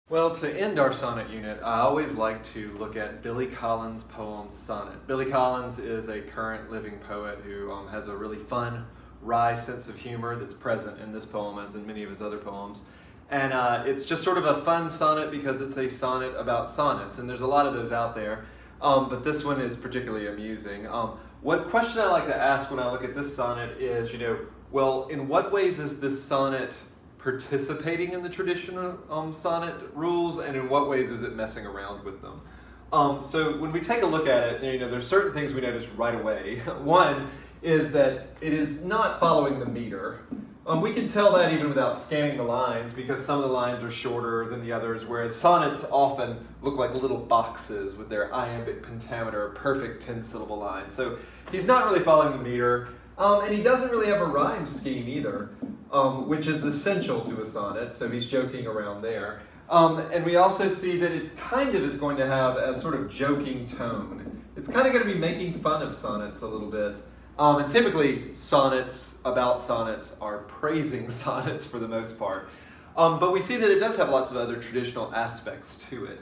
Well, to end our sonnet unit, I always like to look at Billy Collins' poem Sonnet. Billy Collins is a current living poet who has a really fun, wry sense of humor that's present in this poem as in many of his other poems. And it's just sort of a fun sonnet because it's a sonnet about sonnets, and there's a lot of those out there, but this one is particularly amusing. What question I like to ask when I look at this sonnet is, well, in what ways is this sonnet participating in the traditional sonnet rules, and in what ways is it messing around with them? So when we take a look at it, there's certain things we notice right away. One is that it is not following the meter. We can tell that even without scanning the lines, because some of the lines are shorter than the others, whereas sonnets often look like little boxes with their iambic pentameter, perfect 10-syllable lines. So he's not really following the meter, and he doesn't really have a rhyme scheme either, which is essential to a sonnet, so he's joking around there. And we also see that it kind of is going to have a sort of joking tone. It's kind of going to be making fun of sonnets a little bit. And typically, sonnets about sonnets are praising sonnets for the most part. But we see that it does have lots of other traditional aspects to it.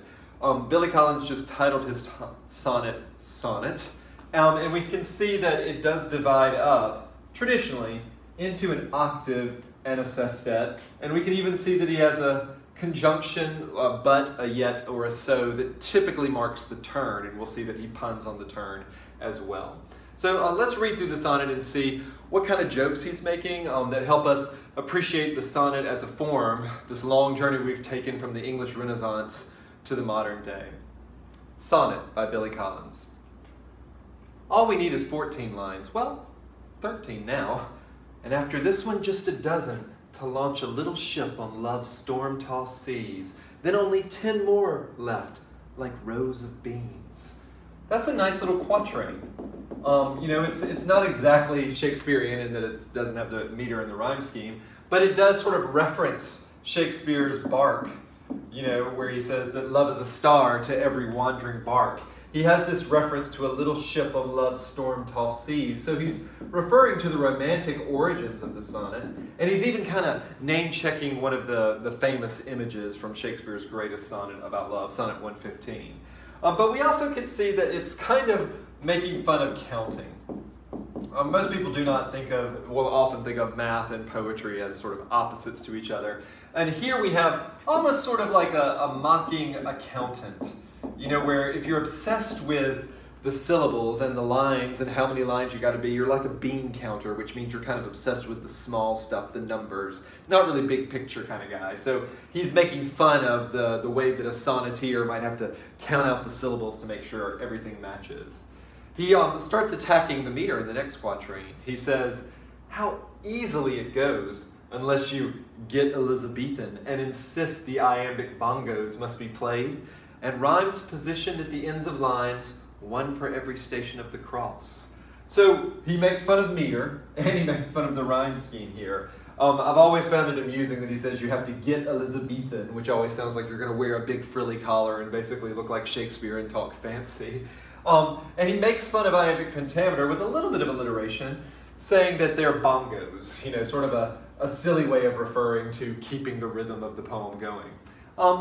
Billy Collins just titled his sonnet Sonnet. And we can see that it does divide up, traditionally, into an octave and a sestet. And we can even see that he has a conjunction, a but, a yet, or a so that typically marks the turn. And we'll see that he puns on the turn as well. So let's read through the sonnet and see what kind of jokes he's making that help us appreciate the sonnet as a form, this long journey we've taken from the English Renaissance to the modern day. Sonnet by Billy Collins. All we need is 14 lines. Well, 13 now. And after this one, just a dozen to launch a little ship on love's storm-tossed seas. Then only 10 more left, like rows of beans. That's a nice little quatrain. It's not exactly Shakespearean in that it doesn't have the meter and the rhyme scheme, but it does sort of reference Shakespeare's bark, where he says that love is a star to every wandering bark. He has this reference to a little ship on love's storm-tossed seas. So he's referring to the romantic origins of the sonnet, and he's even kind of name-checking one of the famous images from Shakespeare's greatest sonnet about love, Sonnet 115. But we also can see that it's kind of making fun of counting. Most people do not often think of math and poetry as sort of opposites to each other. And here we have almost sort of like a mocking accountant, where if you're obsessed with the syllables and the lines and how many lines you got to be, you're like a bean counter, which means you're kind of obsessed with the small stuff, the numbers, not really big picture kind of guy. So he's making fun of the way that a sonneteer might have to count out the syllables to make sure everything matches. He starts attacking the meter in the next quatrain. He says, how easily it goes unless you get Elizabethan and insist the iambic bongos must be played, and rhymes positioned at the ends of lines, one for every station of the cross. So he makes fun of meter, and he makes fun of the rhyme scheme here. I've always found it amusing that he says you have to get Elizabethan, which always sounds like you're going to wear a big frilly collar and basically look like Shakespeare and talk fancy. And he makes fun of iambic pentameter with a little bit of alliteration, saying that they're bongos, sort of a silly way of referring to keeping the rhythm of the poem going.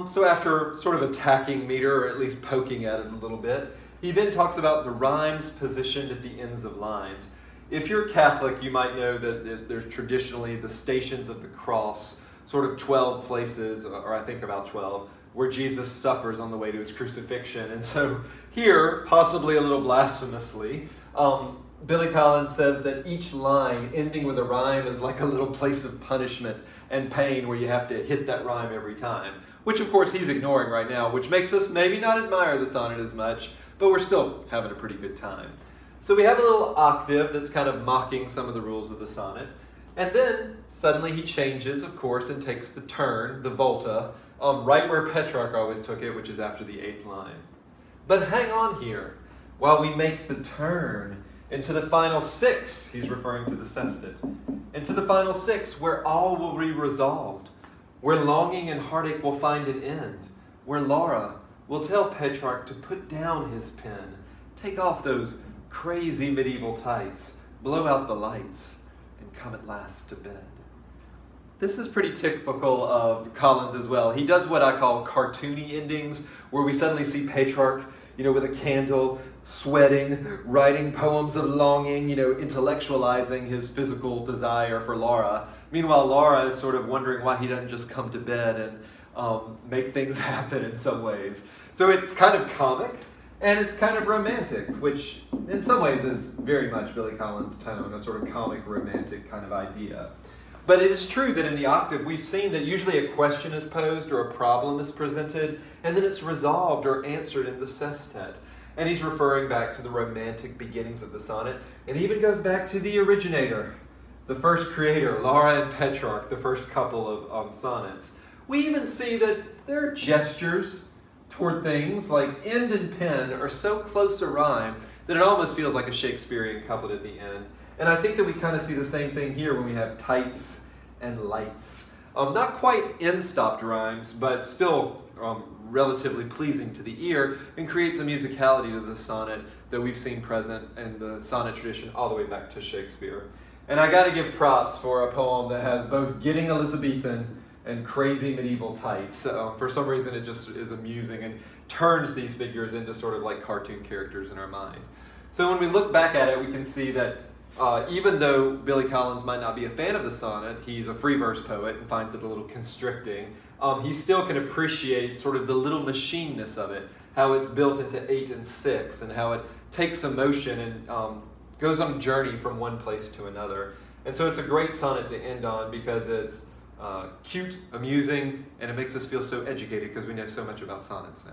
So after sort of attacking meter, or at least poking at it a little bit, he then talks about the rhymes positioned at the ends of lines. If you're Catholic, you might know that there's traditionally the stations of the cross, sort of 12 places, or I think about 12, where Jesus suffers on the way to his crucifixion. And so here, possibly a little blasphemously, Billy Collins says that each line ending with a rhyme is like a little place of punishment and pain where you have to hit that rhyme every time, which of course he's ignoring right now, which makes us maybe not admire the sonnet as much, but we're still having a pretty good time. So we have a little octave that's kind of mocking some of the rules of the sonnet, and then suddenly he changes, of course, and takes the turn, the volta, right where Petrarch always took it, which is after the 8th line. But hang on here, while we make the turn into the final 6, he's referring to the sestet, into the final 6, where all will be resolved, where longing and heartache will find an end, where Laura will tell Petrarch to put down his pen, take off those crazy medieval tights, blow out the lights, and come at last to bed. This is pretty typical of Collins as well. He does what I call cartoony endings, where we suddenly see Petrarch, with a candle, sweating, writing poems of longing, intellectualizing his physical desire for Laura. Meanwhile, Laura is sort of wondering why he doesn't just come to bed and make things happen in some ways. So it's kind of comic, and it's kind of romantic, which in some ways is very much Billy Collins' tone, a sort of comic romantic kind of idea. But it is true that in the octave, we've seen that usually a question is posed or a problem is presented, and then it's resolved or answered in the sestet. And he's referring back to the romantic beginnings of the sonnet, and even goes back to the originator, the first creator, Laura and Petrarch, the first couple of sonnets. We even see that there are gestures toward things like end and pen are so close a rhyme that it almost feels like a Shakespearean couplet at the end. And I think that we kind of see the same thing here when we have tights and lights. Not quite in-stopped rhymes, but still relatively pleasing to the ear, and creates a musicality to the sonnet that we've seen present in the sonnet tradition all the way back to Shakespeare. And I gotta give props for a poem that has both getting Elizabethan and crazy medieval tights. For some reason it just is amusing and turns these figures into sort of like cartoon characters in our mind. So when we look back at it, we can see that even though Billy Collins might not be a fan of the sonnet, he's a free verse poet and finds it a little constricting, he still can appreciate sort of the little machineness of it, how it's built into 8 and 6, and how it takes emotion and goes on a journey from one place to another. And so it's a great sonnet to end on because it's cute, amusing, and it makes us feel so educated because we know so much about sonnets now.